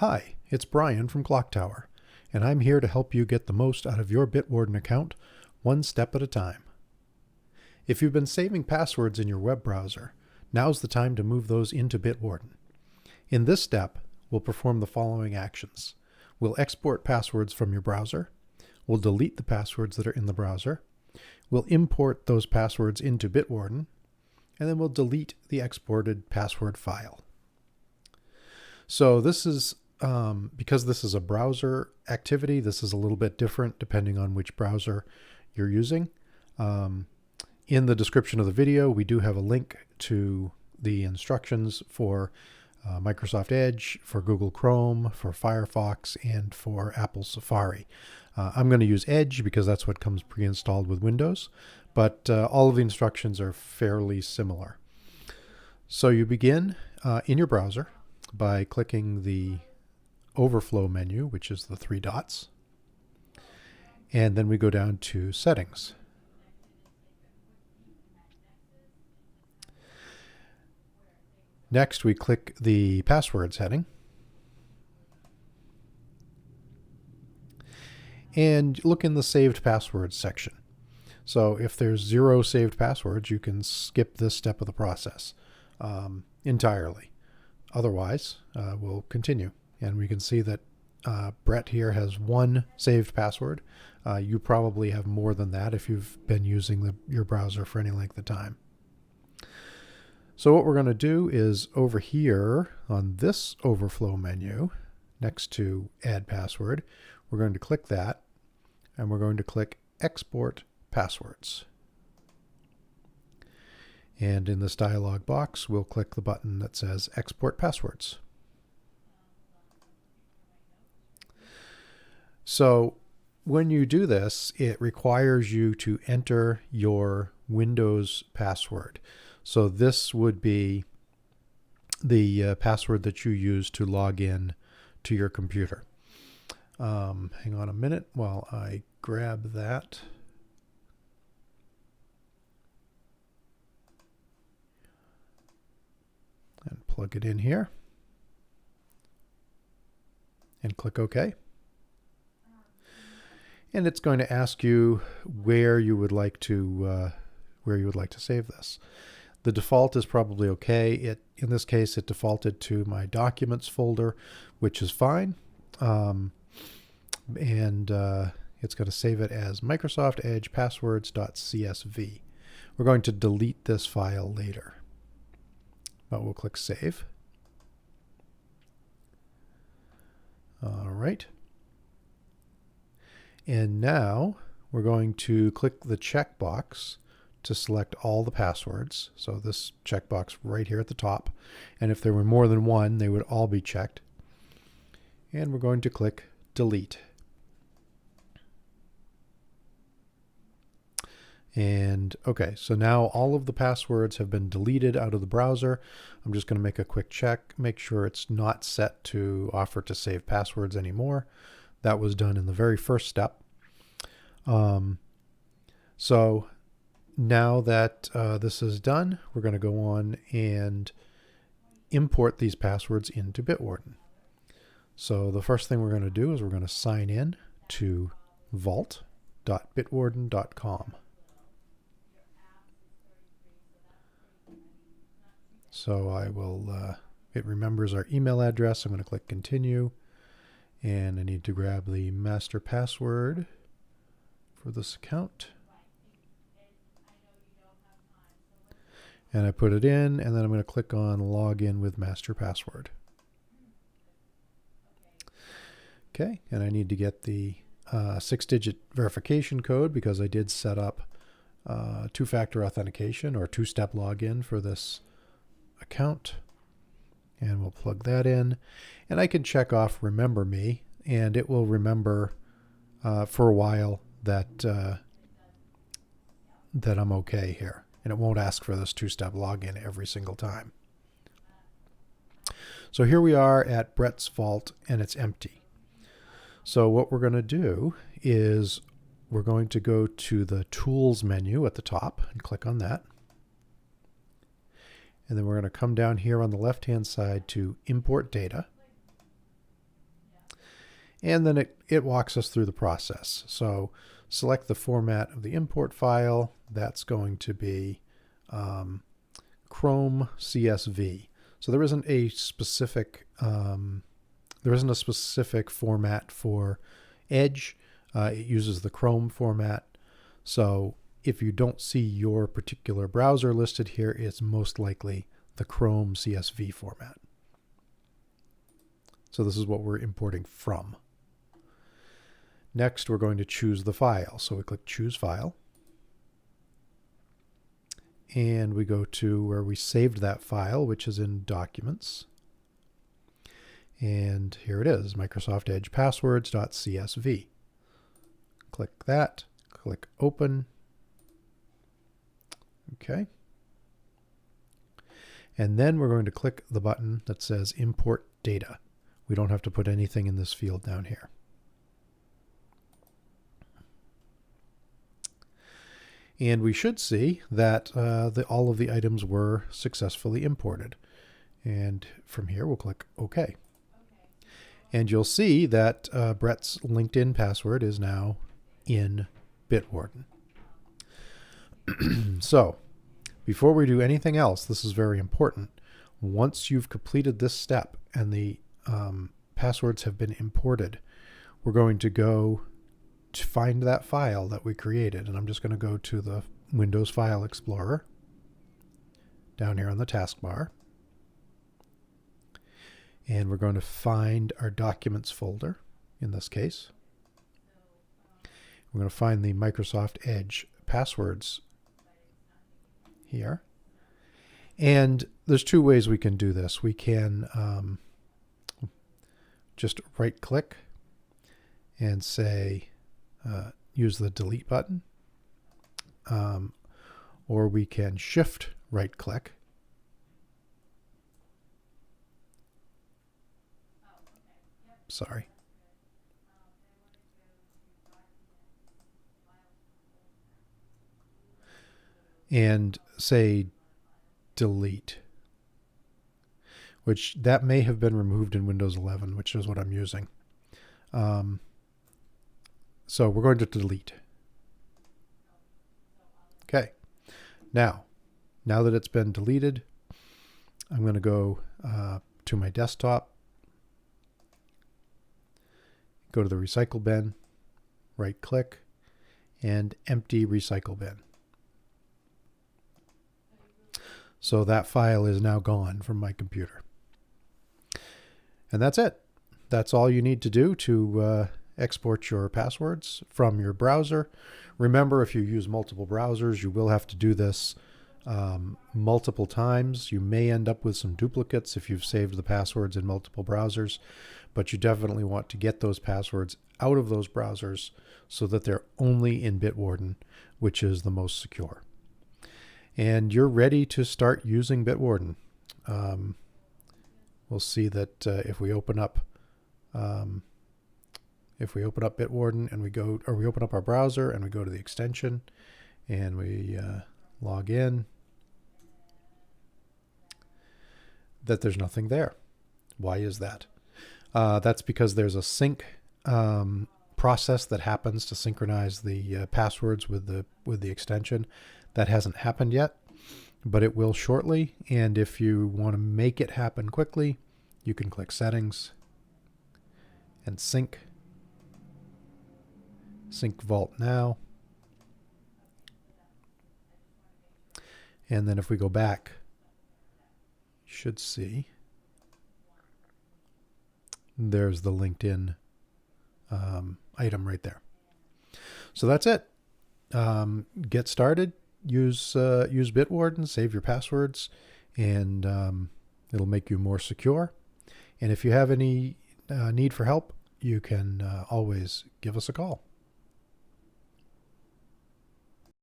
Hi, it's Brian from Clocktower, and I'm here to help you get the most out of your Bitwarden account, one step at a time. If you've been saving passwords in your web browser, now's the time to move those into Bitwarden. In this step, we'll perform the following actions. We'll export passwords from your browser, we'll delete the passwords that are in the browser, we'll import those passwords into Bitwarden, and then we'll delete the exported password file. So this is, because this is a browser activity, this is a little bit different depending on which browser you're using. In the description of the video, we do have a link to the instructions for Microsoft Edge, for Google Chrome, for Firefox, and for Apple Safari. I'm going to use Edge because that's what comes pre-installed with Windows, but all of the instructions are fairly similar. So you begin in your browser by clicking the overflow menu, which is the three dots, and then we go down to Settings. Next, we click the Passwords heading, and look in the Saved Passwords section. So if there's 0 saved passwords, you can skip this step of the process entirely. Otherwise, we'll continue. And we can see that Brett here has 1 saved password. You probably have more than that if you've been using your browser for any length of time. So what we're going to do is over here on this overflow menu, next to Add Password, we're going to click that, and we're going to click Export Passwords. And in this dialog box, we'll click the button that says Export Passwords. So when you do this, it requires you to enter your Windows password. So this would be the password that you use to log in to your computer. Hang on a minute while I grab that. And plug it in here. And click OK. And it's going to ask you where you would like to save this. The default is probably okay. In this case, it defaulted to my Documents folder, which is fine. It's going to save it as Microsoft Edge passwords.csv. We're going to delete this file later, but we'll click Save. All right. And now we're going to click the checkbox to select all the passwords. So this checkbox right here at the top. And if there were more than 1, they would all be checked. And we're going to click Delete. And okay, so now all of the passwords have been deleted out of the browser. I'm just going to make a quick check, make sure it's not set to offer to save passwords anymore. That was done in the very first step. So now that this is done, we're going to go on and import these passwords into Bitwarden. So the first thing we're going to do is we're going to sign in to vault.bitwarden.com. So I will, it remembers our email address. I'm going to click Continue. And I need to grab the master password for this account. And I put it in, and then I'm going to click on Login with master password. Okay, and I need to get the 6-digit verification code because I did set up two-factor authentication or two-step login for this account. And we'll plug that in. And I can check off Remember Me, and it will remember for a while that that I'm okay here. And it won't ask for this two-step login every single time. So here we are at Brett's Vault, and it's empty. So what we're going to do is we're going to go to the Tools menu at the top and click on that. And then we're going to come down here on the left-hand side to Import Data. And then it walks us through the process. So select the format of the import file. That's going to be Chrome CSV. So there isn't a specific format for Edge. It uses the Chrome format. So if you don't see your particular browser listed here, it's most likely the Chrome CSV format. So this is what we're importing from. Next, we're going to choose the file. So we click Choose File. And we go to where we saved that file, which is in Documents. And here it is, Microsoft Edge Passwords.csv. Click that, click Open. Okay. And then we're going to click the button that says Import Data. We don't have to put anything in this field down here. And we should see that all of the items were successfully imported. And from here, we'll click OK. And you'll see that Brett's LinkedIn password is now in Bitwarden. So, before we do anything else, this is very important. Once you've completed this step and the passwords have been imported, we're going to go to find that file that we created. And I'm just going to go to the Windows File Explorer down here on the taskbar. And we're going to find our Documents folder in this case. We're going to find the Microsoft Edge passwords here. And there's two ways we can do this. We can just right click and say, use the delete button, or we can shift right click and say delete, which that may have been removed in Windows 11, which is what I'm using. So we're going to delete. Okay. Now that it's been deleted, I'm going to go to my desktop, go to the recycle bin, right click, and empty recycle bin. So that file is now gone from my computer. And that's it. That's all you need to do to export your passwords from your browser. Remember, if you use multiple browsers, you will have to do this multiple times. You may end up with some duplicates if you've saved the passwords in multiple browsers, but you definitely want to get those passwords out of those browsers so that they're only in Bitwarden, which is the most secure. And you're ready to start using Bitwarden. We'll see that if we open up Bitwarden and we open up our browser and we go to the extension and we log in, that there's nothing there. Why is that? That's because there's a sync process that happens to synchronize the passwords with the extension. That hasn't happened yet, but it will shortly. And if you want to make it happen quickly, you can click Settings and Sync Vault Now. And then if we go back, you should see there's the LinkedIn item right there. So that's it. Get started. Use Bitwarden, save your passwords, and it'll make you more secure. And if you have any need for help, you can always give us a call.